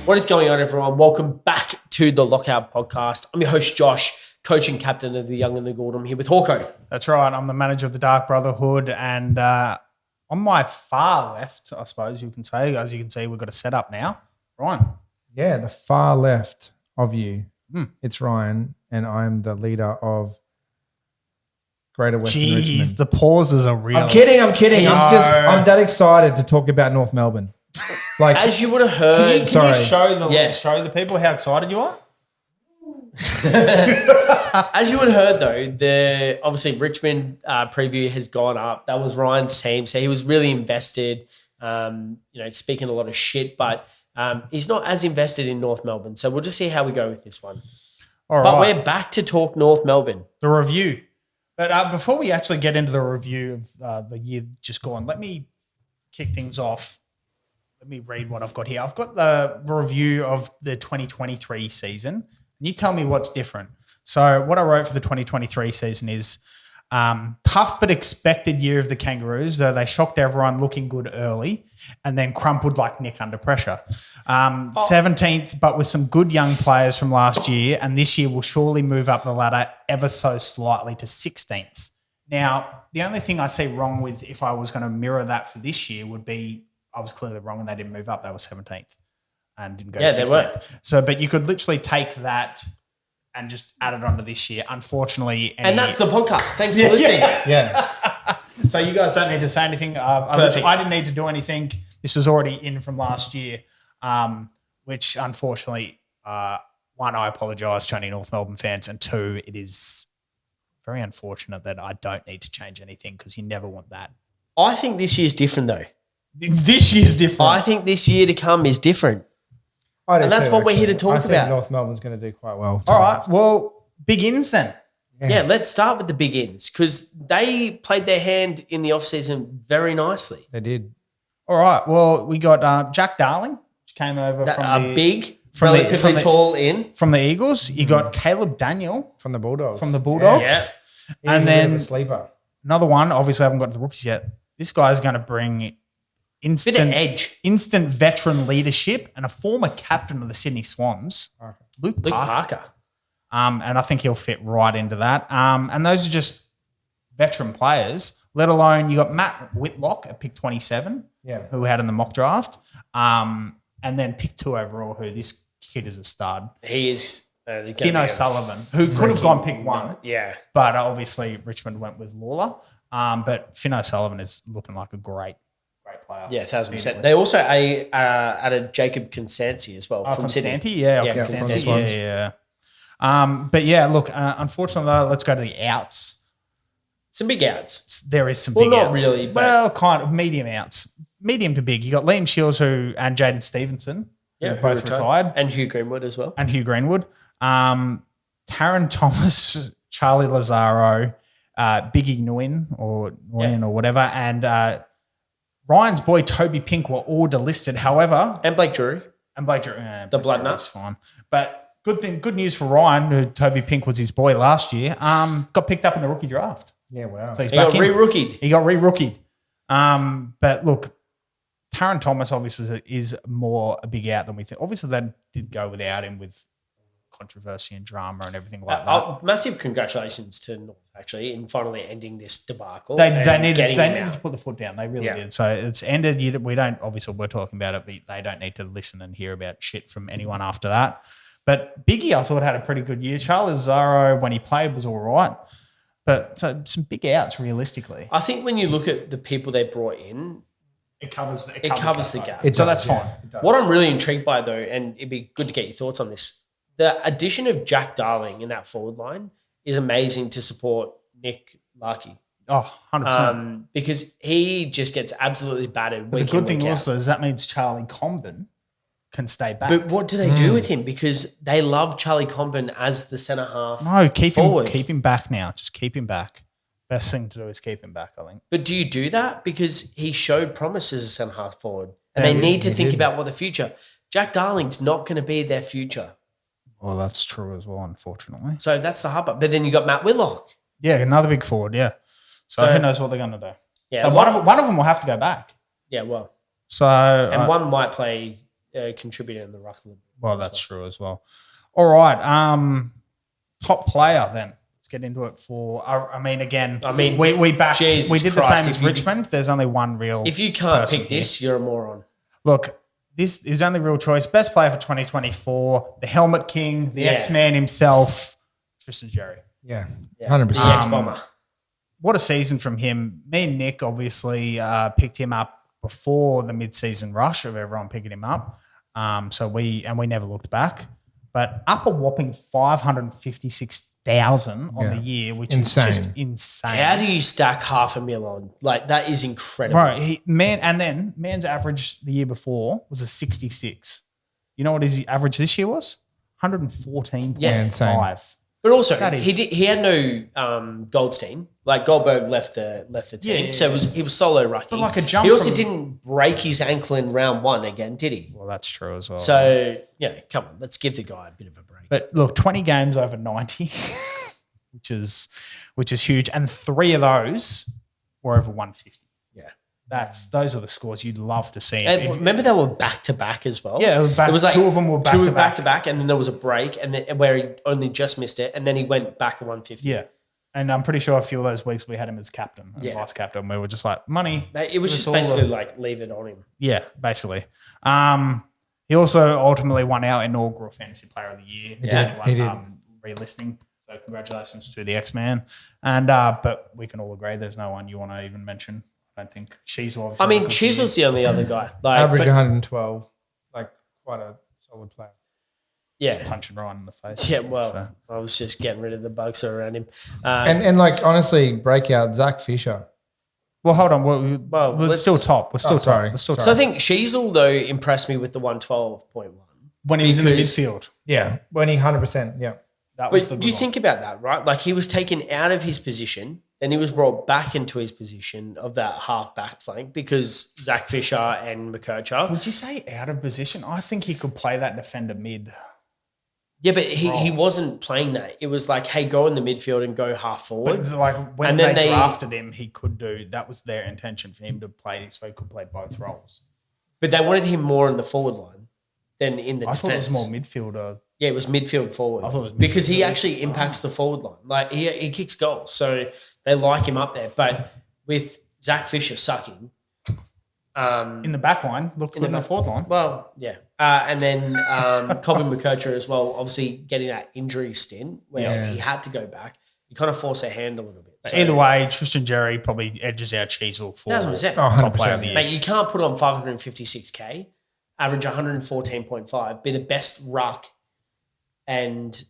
What is going on, everyone? Welcome back to the Lockout Podcast. I'm your host, Josh, coach and captain of the Young and the Gould. I'm here with Hawko. That's right. I'm the manager of the Dark Brotherhood, and on my far left, I suppose you can say, as you can see, we've got a setup now. Ryan. Yeah, the far left of you. It's Ryan, and I'm the leader of Greater Western Richmond. The pauses are real. I'm kidding. I'm that excited to talk about North Melbourne. Like, As you would have heard, Can you show the people how excited you are? as you would have heard though, the obviously Richmond preview has gone up. That was Ryan's team, so he was really invested. Speaking a lot of shit, but he's not as invested in North Melbourne. So we'll just see how we go with this one. All but right. we're back to talk North Melbourne. The review. But before we actually get into the review of the year just gone, let me kick things off. Let me read what I've got here. I've got the review of the 2023 season. And you tell me what's different. So what I wrote for the 2023 season is tough but expected year of the Kangaroos, though they shocked everyone looking good early and then crumpled like Nick under pressure. 17th, but with some good young players from last year, and this year will surely move up the ladder ever so slightly to 16th. Now, the only thing I see wrong with if I was going to mirror that for this year would be I was clearly wrong and they didn't move up. They were 17th and didn't go to 16th. They were. So, but you could literally take that and just add it onto this year. Unfortunately. And that's the podcast. Thanks for listening. yeah. So you guys don't need to say anything. I didn't need to do anything. This was already in from last year, which unfortunately, one, I apologise to any North Melbourne fans, and two, it is very unfortunate that I don't need to change anything because you never want that. I think this year's different though. This year's different. I think this year to come is different. And that's what we're here to talk I think about. North Melbourne's going to do quite well. All right. Well, big ins then. Yeah, let's start with the big ins because they played their hand in the offseason very nicely. They did. All right. Well, we got Jack Darling, which came over Relatively tall in. From the Eagles. You got Caleb Daniel. From the Bulldogs. Yeah. And then a sleeper. Another one, obviously I haven't got to the rookies yet. This guy's going to bring Bit of edge. instant veteran leadership and a former captain of the Sydney Swans, Luke Parker. And I think he'll fit right into that. And those are just veteran players, let alone you got Matt Whitlock at pick 27, who we had in the mock draft, and then pick 2 overall, who this kid is a stud. He is. Finn O'Sullivan, who could have gone pick 1. Yeah. But obviously Richmond went with Lawler. But Finn O'Sullivan is looking like a great player. Yeah, 1,000%. They also added Jacob Constancy as well from Sydney. Constancy. Yeah. But yeah, look, unfortunately though, let's go to the outs. Some big outs. There is some big outs. Well, not really. But well, kind of medium outs. Medium to big. You got Liam Shields and Jaden Stevenson, who both retired. And Hugh Greenwood as well. Taron Thomas, Charlie Lazaro, Biggie Nguyen or whatever, and Ryan's boy Toby Pink were all delisted. However, and Blake Drury, the blood nuts, fine. But good news for Ryan, who Toby Pink was his boy last year. Got picked up in the rookie draft. Yeah, wow. So he got re-rookied. He got re-rookied. But look, Taron Thomas obviously is more a big out than we think. Obviously, they did go without him with controversy and drama and everything like that. Massive congratulations to North actually in finally ending this debacle. They needed to put the foot down. They really did. So it's ended. We're talking about it, but they don't need to listen and hear about shit from anyone after that. But Biggie, I thought, had a pretty good year. Charlie Lazaro, when he played, was all right. But so some big outs realistically. I think when you look at the people they brought in, it covers the gap. So that's fine. What I'm really intrigued by though, and it'd be good to get your thoughts on this, the addition of Jack Darling in that forward line is amazing to support Nick Larkey. Oh, 100%. Because he just gets absolutely battered. But the good thing also is that means Charlie Comben can stay back. But what do they do with him? Because they love Charlie Comben as the centre half. No, keep him back now. Just keep him back. Best thing to do is keep him back, I think. But do you do that? Because he showed promise as a centre half forward. And they need to think about what the future. Jack Darling's not going to be their future. Well, that's true as well, unfortunately. So that's the hub. But then you got Matt Whitlock. Yeah, another big forward, yeah. So who knows what they're going to do. Yeah. And one of them will have to go back. Yeah, well. So and one might play contributor in the ruck. Well, that's true as well. All right. Top player then. Let's get into it for. We backed. Jesus we did the Christ, same as Richmond. There's only one real. If you can't person pick this, you're a moron. Look, this is only real choice. Best player for 2024. The Helmet King, the X-Man himself, Tristan Jerry. Yeah, Yeah. 100%. The ex-bomber. What a season from him. Me and Nick obviously picked him up before the mid-season rush of everyone picking him up. So we never looked back. But up a whopping 556,000 on the year, which is just insane. How do you stack $500,000 on? Like, that is incredible. Right. Man's average the year before was a 66. You know what his average this year was? 114.5. Yeah, insane. But also, he had no Goldstein. Like, Goldberg left the team, so he was solo rucking. But like a jump he also didn't break his ankle in round 1 again, did he? Well, that's true as well. So, come on, let's give the guy a bit of a break. But look, 20 games over 90, which is huge, and 3 of those were over 150. Yeah. Those are the scores you'd love to see. Remember they were back to back as well. Yeah, it was like 2 of them were back to back, and then there was a break, and then where he only just missed it, and then he went back to 150. Yeah, and I'm pretty sure a few of those weeks we had him as captain, and vice captain. We were just like money. It was just basically like leave it on him. Yeah, basically. He also ultimately won our inaugural Fantasy Player of the Year. He did. Relisting. So congratulations to the X-Man. And but we can all agree there's no one you want to even mention. I don't think Sheezel. I mean, Sheezel's the only other guy. Average 112, like quite a solid player. Yeah, punching right in the face. Yeah, well, I was just getting rid of the bugs around him. And like honestly, breakout Zach Fisher. Well, hold on. We're still top. We're still top. We're still top. So I think Sheezel though impressed me with the 112.1 when he was in the midfield. Yeah, when he 100%. Yeah, that was. But you think about that, right? Like he was taken out of his position. Then he was brought back into his position of that half-back flank because Zach Fisher and McKercher. Would you say out of position? I think he could play that defender mid. Yeah, but he wasn't playing that. It was like, hey, go in the midfield and go half forward. But like when they drafted him, he could do – that was their intention for him to play so he could play both roles. But they wanted him more in the forward line than in the defence. I thought it was more midfielder. Yeah, it was midfield forward. I thought it was midfield because he actually impacts the forward line. Like he kicks goals. So – they like him up there, but with Zach Fisher sucking in the back line, look in the forward line. Well, yeah, and then Colin McKercher as well. Obviously, getting that injury stint where he had to go back, he kind of forced their hand a little bit. So, either way, Tristan Jerry probably edges out Sheezel for 100%. Top player of the year. Mate, you can't put on 556k, average 114.5, be the best ruck, and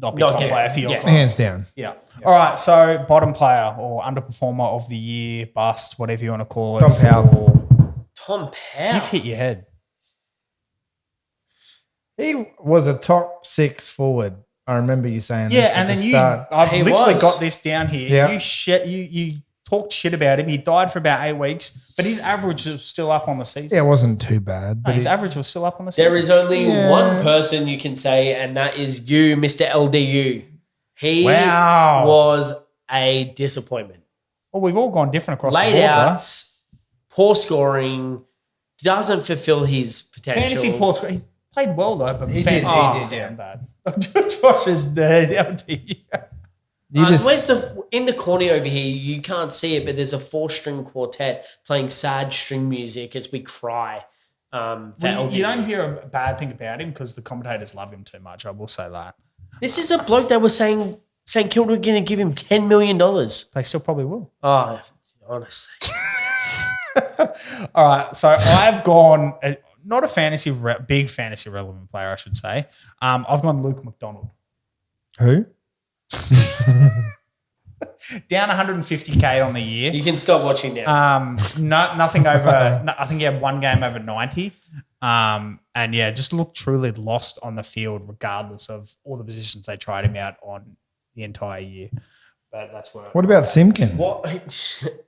not be top player for your club. Hands down. Yeah. All right, so bottom player or underperformer of the year, bust, whatever you want to call it. Tom Powell. Tom Powell. You've hit your head. He was a top 6 forward. I remember you saying this. Yeah, and then I've literally got this down here. Yeah. You talked shit about him. He died for about 8 weeks, but his average was still up on the season. Yeah, it wasn't too bad. But his average was still up on the season. There is only one person you can say, and that is you, Mr. LDU. He was a disappointment. Well, we've all gone different across Laid the board. outs, poor scoring, doesn't fulfill his potential. Fantasy poor scoring. He played well though, but he fantasy did, damn bad. Josh is the LDU. Where's in the corner over here? You can't see it, but there's a 4-string quartet playing sad string music as we cry. You don't hear a bad thing about him because the commentators love him too much. I will say that. This is a bloke that was saying St Kilda were going to give him $10 million. They still probably will. Oh, honestly. All right, so I've gone not a big fantasy relevant player, I should say. I've gone Luke McDonald. Who? Down 150k on the year. You can stop watching now. Nothing over. I think he had 1 game over 90. And yeah, just looked truly lost on the field, regardless of all the positions they tried him out on the entire year. But that's where. What about Simkin?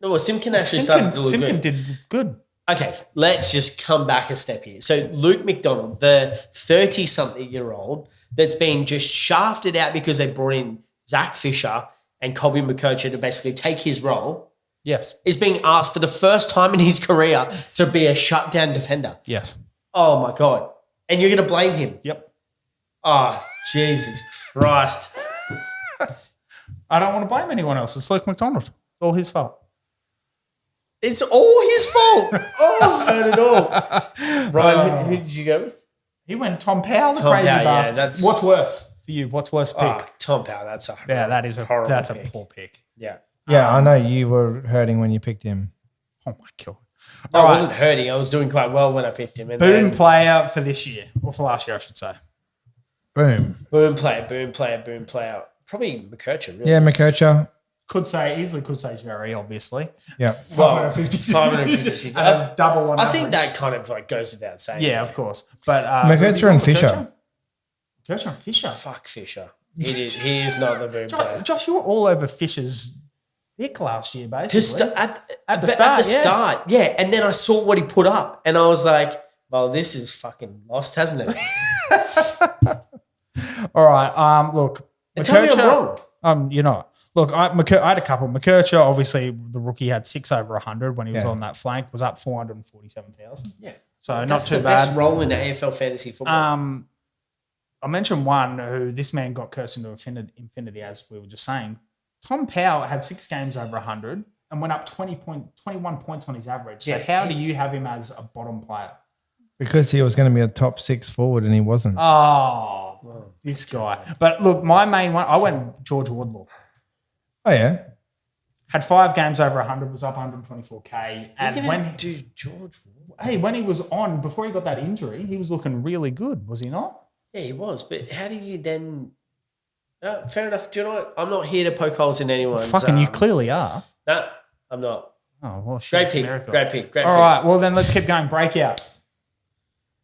No, Simkin actually started to look good. Simkin did good. Okay, let's just come back a step here. So Luke McDonald, the 30-something-year-old that's been just shafted out because they brought in Zach Fisher and Colby McKercher to basically take his role. Yes. Is being asked for the first time in his career to be a shutdown defender. Yes. Oh, my God. And you're going to blame him? Yep. Oh, Jesus Christ. I don't want to blame anyone else. It's Luke McDonald. It's all his fault. It's all his fault. Oh, not at all. Ryan, who did you go with? He went Tom Powell, the Tom crazy Powell, yeah, bastard. that's- What's worse for you? What's worse pick? Oh, Tom Powell, that's a horrible That's pick. a poor pick. Yeah. Yeah, I know you were hurting when you picked him. Oh my God. I wasn't hurting. I was doing quite well when I picked him. And Boom then, player for this year, or for last year, I should say. Boom. boom player. Probably McKercher, really. Yeah, McKercher. Easily could say Jerry, obviously. Yeah. Well, 550. 556. And a double on I think average. that kind of like goes without saying. Yeah, of course. But McKercher and Fisher. McKercher and Fisher. Fuck Fisher. He is not the boom player. Josh, you were all over Fisher's dick last year, basically. At the start, yeah. And then I saw what he put up, and I was like, "Well, this is fucking lost, hasn't it?" All right. Look, And tell me I'm wrong. You're not. Look, I had a couple. McKercher, obviously, the rookie had 6 over 100 when he was on that flank. Was up 447,000. Yeah. So That's not too the bad. best role in AFL fantasy football. I mentioned one who this man got cursed into infinity, as we were just saying. Tom Powell had 6 games over 100 and went up 21 points on his average. So how do you have him as a bottom player? Because he was going to be a top 6 forward and he wasn't. Oh, this guy. But look, my main one, I went George Wardlaw. Oh, yeah. Had 5 games over 100, was up 124K. And when he was on, before he got that injury, he was looking really good, was he not? Yeah, he was. But how do you then? Fair enough. Do you know what? I'm not here to poke holes in anyone. You clearly are. No, I'm not. Oh, well, shit. Great pick. All right, well, then let's keep going. Breakout.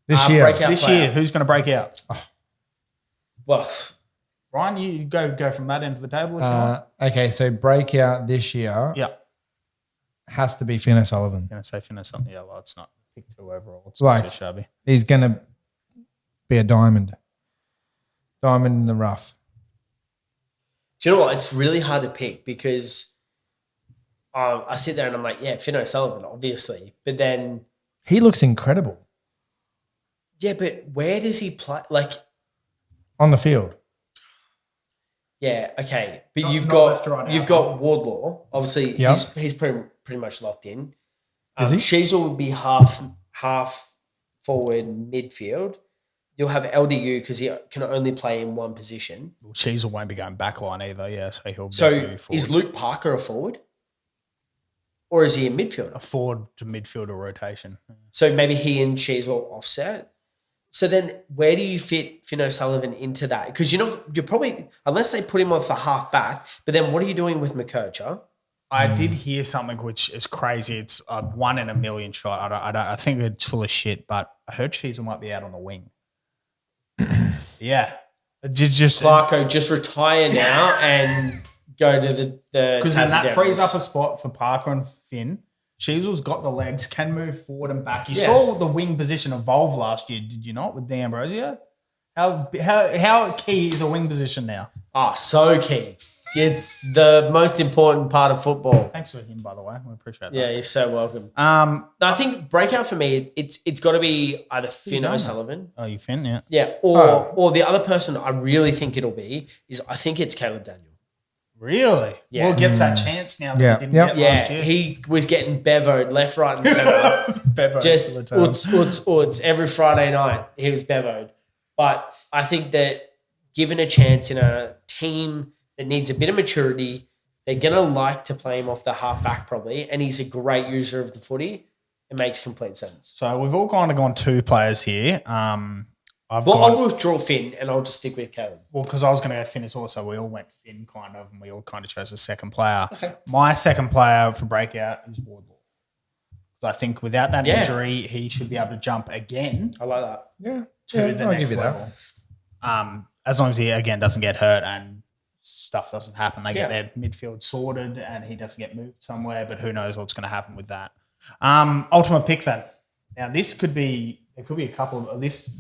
This year. This year, who's going to break out? Well, Ryan, you go from that end of the table if you want. Okay, so breakout this year has to be Finn O'Sullivan. I'm going to say finish something. Yeah, well, it's not pick 2 overall. It's Like- too shabby. He's going to be a diamond. Diamond in the rough. do you know what? It's really hard to pick because I sit there and I'm like, yeah, Finn O'Sullivan, obviously. But then, He looks incredible yeah, but where does he play? Like, on the field. yeah, okay. But Not- you've not got left or right you've out. got Wardlaw. Obviously, Yep. he's pretty much locked in. Is he? Sheezel would be half forward midfield. You'll have LDU because he can only play in one position. Well, Sheezel won't be going back line either, yeah, so he'll So definitely be forward. is Luke Parker a forward? Or is he a midfielder? A forward to midfielder rotation. So maybe he and Sheezel offset. So then where do you fit Finn O'Sullivan into that? Because you're probably, unless they put him off the half back, but then what are you doing with McKercher? I did hear something which is crazy. It's a 1 in a million shot. I think it's full of shit, but I heard Sheezel might be out on the wing. Yeah. Just Clarko, just retire now and go to the because then that Tassie frees Devils. up a spot for Parker and Finn. Sheezel's got the legs, can move forward and back. You Yeah. saw the wing position evolve last year, did you not, with D'Ambrosio? How key is a wing position now? Oh, so key. It's the most important part of football. Thanks for him, by the way. We appreciate that. Yeah, you're so welcome. No, I think breakout for me, it's got to be either Finn done that? O'Sullivan. Oh, you Finn, yeah. Yeah, or the other person I really think it'll be is I think it's Caleb Daniel. Really? Yeah. Well, gets that chance now that Yeah. he didn't Yep. get Yeah, last year. he was getting bevoed left, right, and centre. Bevo Just to the tail. uts every Friday night. He was bevoed. But I think that given a chance in a team that needs a bit of maturity, they're going to like to play him off the half back probably, and he's a great user of the footy. It makes complete sense. So we've all kind of gone 2 players here. I'll withdraw Finn and I'll just stick with Caleb. Well, because I was going to go Finn as well, so we all went Finn kind of, and we all kind of chose a second player. Okay. My second player for breakout is Wardlaw. So I think without that injury, he should be able to jump again I like that. Yeah. to the I'll next give you level. As long as he, again, doesn't get hurt and stuff doesn't happen. They get their midfield sorted and he doesn't get moved somewhere, but who knows what's going to happen with that. Ultimate pick then. Now, there could be a couple of this.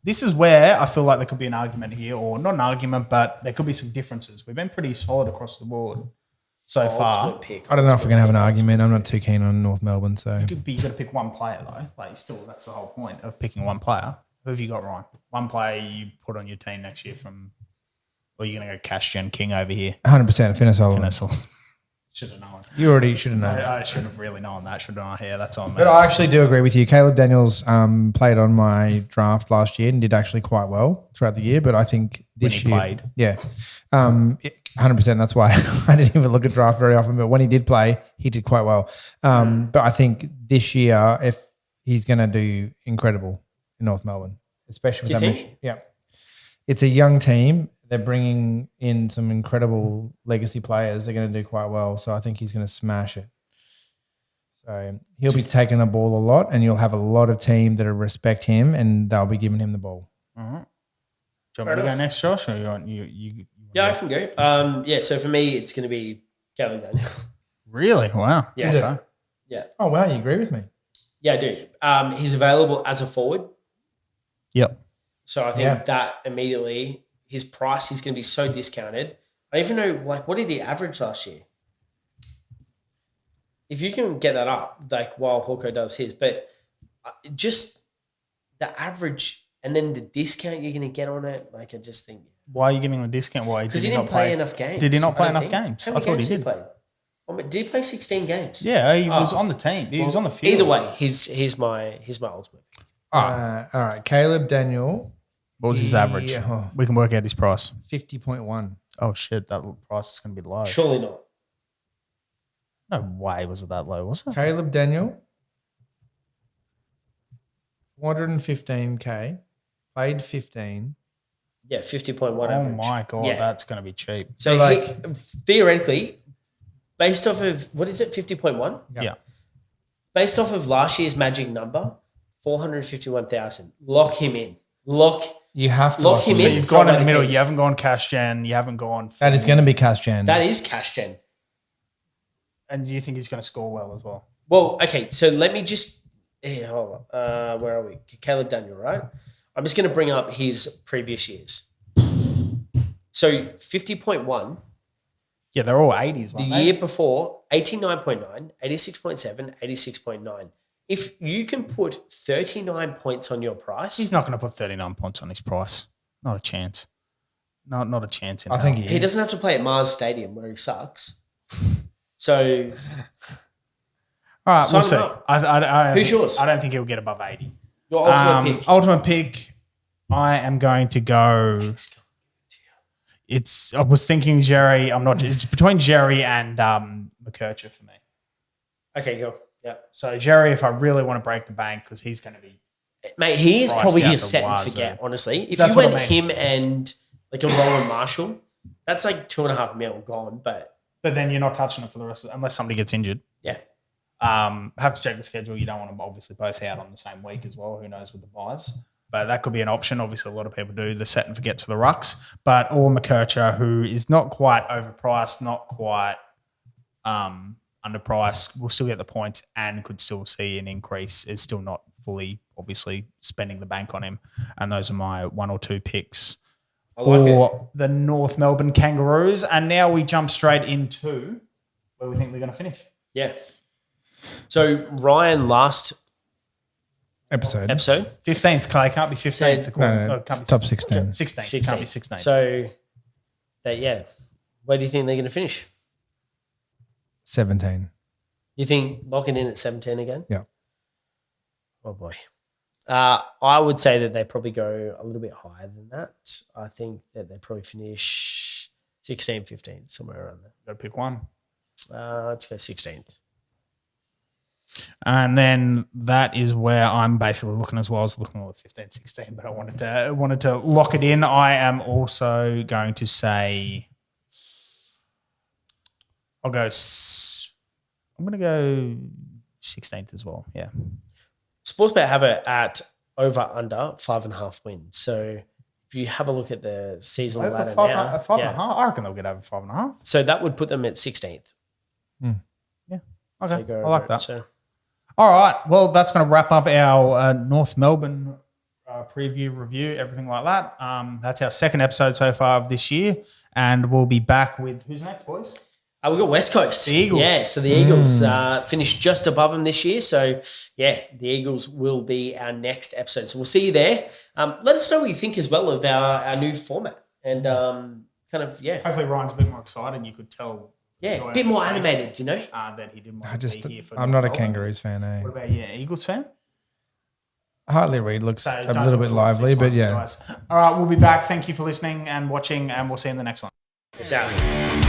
This is where I feel like there could be an argument here, or not an argument, but there could be some differences. We've been pretty solid across the board. so far. Ultimate pick. I don't know if we're going to have an Ultimate pick. argument. I'm not too keen on North Melbourne, so You got to pick one player though. Like still, that's the whole point of picking one player. Who have you got, Ryan? One player you put on your team next year from, or you're going to go Cash Gen King over here? 100% Finney Sullivan. Should have known. You already should have known. I should have really known that. Should have known. Yeah, that's on me. But I actually do agree with you. Caleb Daniels played on my draft last year and did actually quite well throughout the year. But I think this When he year, played. yeah, 100%. That's why I didn't even look at draft very often. But when he did play, he did quite well. But I think this year, if he's going to do incredible in North Melbourne, especially with Do you that think? mission. Yeah, it's a young team. They're bringing in some incredible legacy players. They're going to do quite well. So I think he's going to smash it. So he'll be taking the ball a lot, and you'll have a lot of team that will respect him, and they'll be giving him the ball. Mm-hmm. Do you want me to go next, Josh? Or you want you Yeah, I can go. Yeah, so for me, it's going to be Caleb Daniel. Really? Wow. Yeah. Is it? Okay. Yeah. Oh, wow. You agree with me? Yeah, I do. He's available as a forward. Yep. So I think that immediately his price is going to be so discounted. I don't even know, like, what did he average last year? If you can get that up, like while Hawko does his, but just the average and then the discount you're going to get on it, like I just think. Why are you giving the discount? Why? Because he didn't play enough games. Did he not play I don't enough think. games? How I many thought games he did. play? Did he play 16 games? Yeah, he was on the team. He was on the field. Either way, he's my ultimate. All right. Caleb Daniel. What was his average? Yeah. We can work out his price. 50.1. Oh, shit. That price is going to be low. Surely not. No way was it that low, was it? Caleb Daniel. 415K. Played 15. Yeah, 50.1 Oh, average. my God. Yeah. That's going to be cheap. So like- theoretically, based off of, what is it, 50.1? Yeah. Based off of last year's magic number, 451,000. Lock him in. You have to Lock him So in. you've gone in the Throw middle. away the You haven't gone cash gen. You haven't gone. That is going to be Cash Jan. That is cash gen. And you think he's going to score well as well? Well, okay, so let me just hold on. Where are we? Caleb Daniel, right? I'm just going to bring up his previous years. So 50.1. Yeah, they're all 80s. The year before, 89.9, 86.7, 86.9. If you can put 39 points on your price, He's not going to put 39 points on his price. Not a chance. Not a chance. I think he doesn't have to play at Mars Stadium where he sucks. So All right, we'll sign see. him up. I Who's yours? I don't think he'll get above 80. your ultimate pick. Ultimate pick. I am going to go. I was thinking Jerry. I'm not. It's between Jerry and McKercher for me. Okay, go. Yeah. So Jerry, if I really want to break the bank, because he's going to be. Mate, he is Priced probably out your the set and wazoo. forget, honestly. If That's you what went I mean. him and like a Roland Marshall, that's like 2.5 mil gone, but But then you're not touching it for the rest of unless somebody gets injured. yeah. Have to check the schedule. You don't want them obviously both out on the same week as well. Who knows with the buys? But that could be an option. Obviously, a lot of people do the set and forget to the rucks. But or McKercher, who is not quite overpriced, not quite underpriced, will still get the points and could still see an increase. Is still not fully, obviously, spending the bank on him. And those are my one or two picks I like it. for the North Melbourne Kangaroos. And now we jump straight into where we think they're going to finish. Yeah. So Ryan last episode. 15th, Clay. Can't be 15th. No, Can't be top 16. 16th. Can't be 16th. So where do you think they're going to finish? 17. You think locking in at 17 again? Yeah. Oh boy. I would say that they probably go a little bit higher than that. I think that they probably finish 16, 15, somewhere around there. Got to pick one. Let's go 16th. And then that is where I'm basically looking as well. I was looking at 15, 16, but I wanted to lock it in. I am also going to say I'm going to go 16th as well. Yeah. Sportsbet have it at over under 5.5 wins. So if you have a look at the season ladder five now, and a half. I reckon they'll get over 5.5. so that would put them at 16th. Yeah. Okay. So go I like over it. that. So All right. Well, that's going to wrap up our North Melbourne preview, review, everything like that. That's our second episode so far of this year. And we'll be back with who's next, boys? We've got West Coast. The Eagles. Yeah, so the Eagles finished just above them this year. So, yeah, the Eagles will be our next episode. So we'll see you there. Let us know what you think as well of our new format. And Hopefully Ryan's a bit more excited. You could tell. Yeah, a bit more animated, you know? That he didn't want to be here for I'm not a Kangaroos fan, eh? What about you, Eagles fan? Hartley Reid looks So a little bit lively, but yeah. Guys. All right, we'll be back. Thank you for listening and watching, and we'll see you in the next one. Peace out.